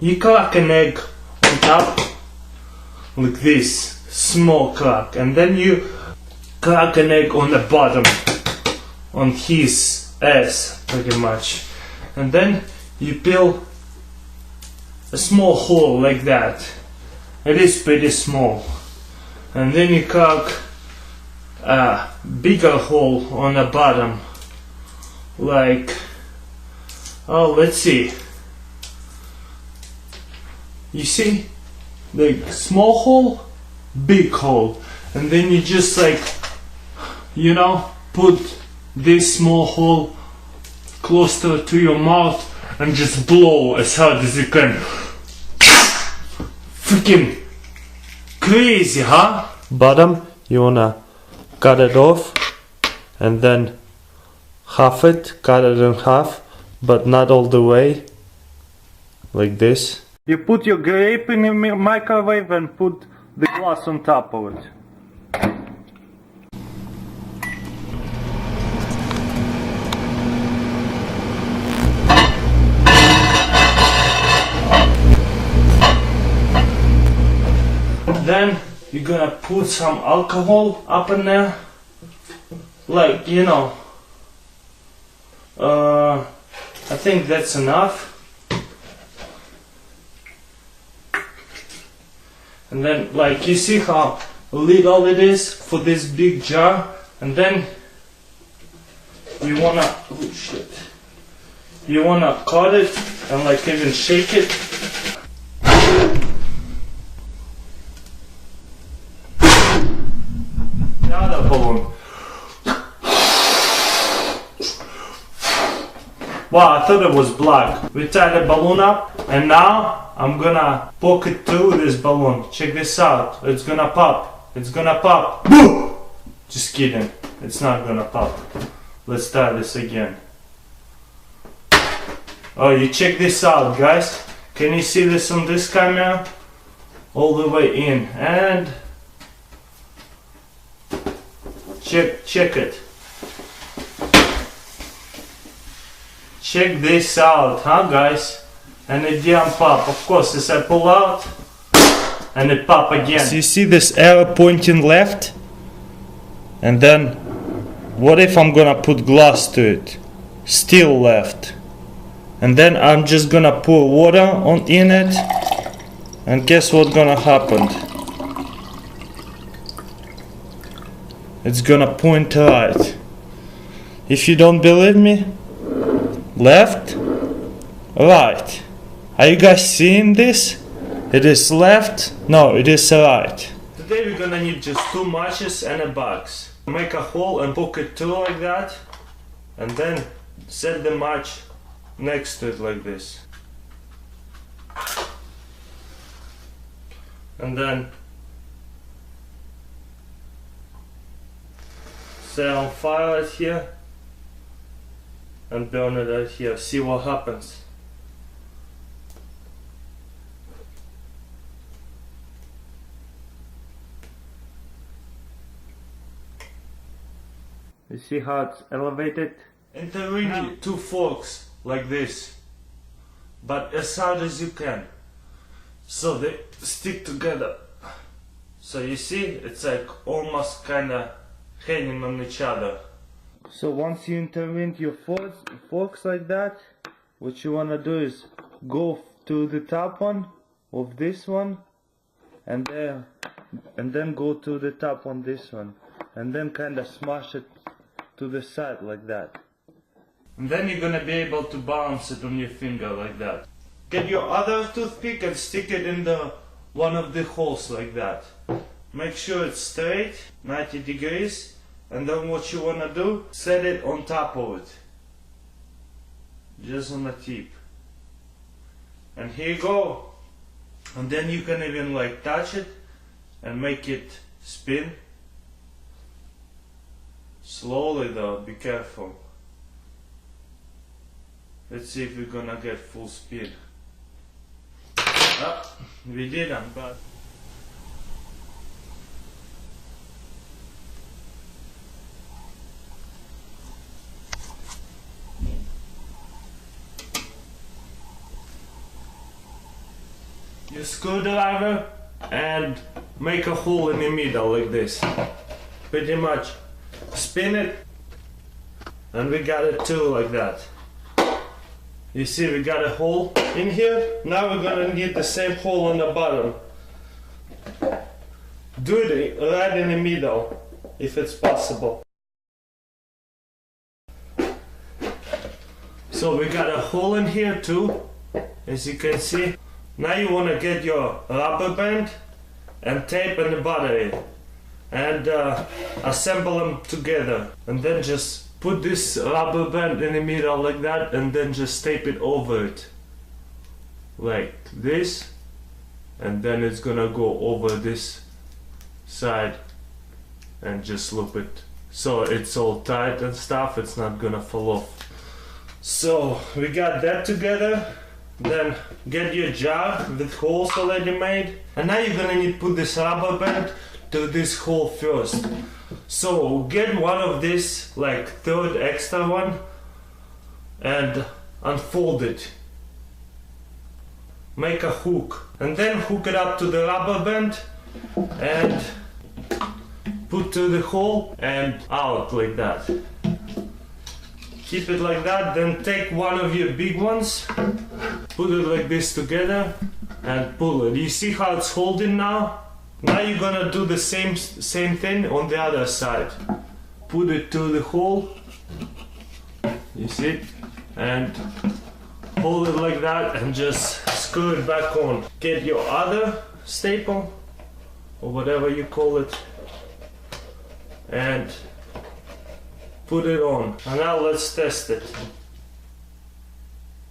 You crack an egg on top, like this, small crack, and then you crack an egg on the bottom, on his ass, pretty much, and then you peel a small hole like that. It is pretty small, and then you crack a bigger hole on the bottom, like, oh, let's see. You see, like small hole, big hole, and then you just like, you know, put this small hole closer to your mouth and just blow as hard as you can. Freaking crazy, huh? Bottom, you wanna cut it off and then half it, cut it in half, but not all the way, like this. You put your grape in the microwave and put the glass on top of it. Then you're gonna put some alcohol up in there, like, you know, I think that's enough. And then, like, you see how little it is for this big jar, and then you wanna, oh shit, you wanna cut it and like even shake it. The other balloon. Wow, I thought it was black. We tied the balloon up, and now I'm gonna poke it through this balloon. Check this out. It's gonna pop. It's gonna pop. Boom! Just kidding. It's not gonna pop. Let's try this again. Oh, you check this out, guys. Can you see this on this camera? All the way in. And check it. Check this out, huh, guys? And it didn't pop. Of course, as I pull out, and it pop again. So you see this arrow pointing left? And then, what if I'm gonna put glass to it? Still left. And then I'm just gonna pour water in it, and guess what's gonna happen? It's gonna point right. If you don't believe me, left, right. Are you guys seeing this? It is left, no, it is right. Today we're gonna need just 2 matches and a box. Make a hole and poke it through like that, and then set the match next to it like this. And then set on fire right here and burn it right here. See what happens. You see how it's elevated? And then we need 2 forks like this, but as hard as you can, so they stick together. So you see, it's like almost kinda hanging on each other. So once you intervene your forks like that, what you wanna do is go to the top one of this one, and then go to the top on this one, and then kinda smash it to the side like that. And then you're gonna be able to balance it on your finger like that. Get your other toothpick and stick it in the one of the holes like that. Make sure it's straight, 90 degrees, and then what you wanna do, set it on top of it. Just on the tip. And here you go. And then you can even like touch it and make it spin. Slowly though, be careful. Let's see if we're gonna get full speed. Ah, we didn't, but your screwdriver and make a hole in the middle like this. Pretty much spin it, and we got it too like that. You see, we got a hole in here. Now we're gonna need the same hole on the bottom. Do it right in the middle if it's possible. So we got a hole in here too, as you can see. Now you want to get your rubber band and tape and the battery and assemble them together, and then just put this rubber band in the middle like that, and then just tape it over it like this, and then it's gonna go over this side and just loop it so it's all tight and stuff, it's not gonna fall off. So we got that together. Then get your jar with holes already made, and now you're gonna need to put this rubber band to this hole first. So get one of this, like third extra one, and unfold it. Make a hook, and then hook it up to the rubber band and put to the hole and out like that. Keep it like that, then take one of your big ones, put it like this together and pull it. You see how it's holding now? Now you're gonna do the same thing on the other side. Put it to the hole, you see, and hold it like that and just screw it back on. Get your other staple, or whatever you call it, and put it on. And now let's test it.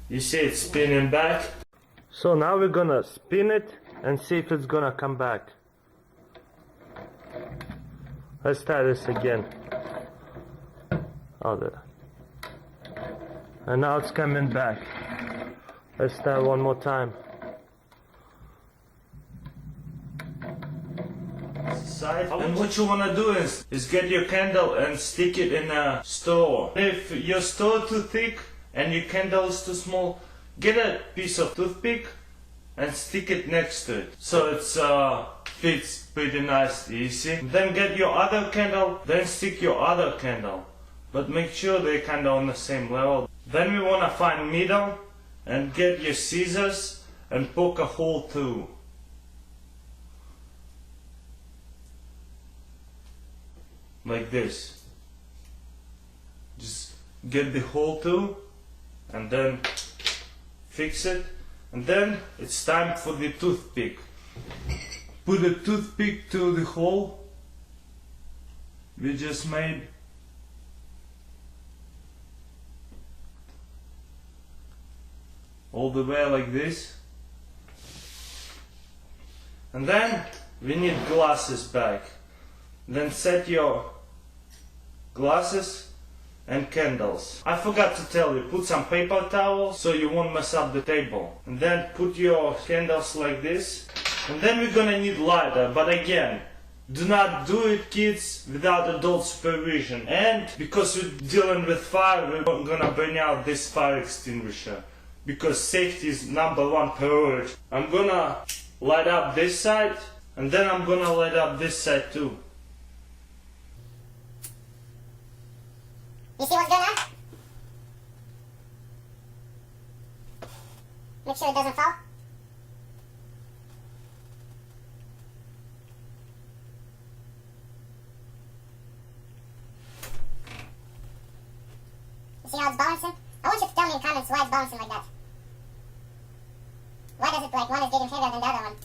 You see it's spinning back. So now we're gonna spin it and see if it's gonna come back. Let's try this again. Oh, there. And now it's coming back. Let's try one more time. And what you wanna do is get your candle and stick it in a store. If your store too thick and your candle is too small, get a piece of toothpick and stick it next to it, so it's fits pretty nicely, you see. Then get your other candle, then stick your other candle, but make sure they're kinda on the same level. Then we wanna find middle and get your scissors and poke a hole through. Like this. Just get the hole through and then fix it, and then it's time for the toothpick. Put the toothpick to the hole we just made, all the way like this, and then we need glasses back. Then set your glasses and candles. I forgot to tell you, put some paper towel so you won't mess up the table. And then put your candles like this. And then we're gonna need lighter, but again, do not do it, kids, without adult supervision. And because we're dealing with fire, we're gonna bring out this fire extinguisher, because safety is #1 priority. I'm gonna light up this side, and then I'm gonna light up this side too. You see what's going on? Make sure it doesn't fall. You see how it's bouncing? I want you to tell me in comments why it's bouncing like that. Why does it, like, one is getting heavier than the other one?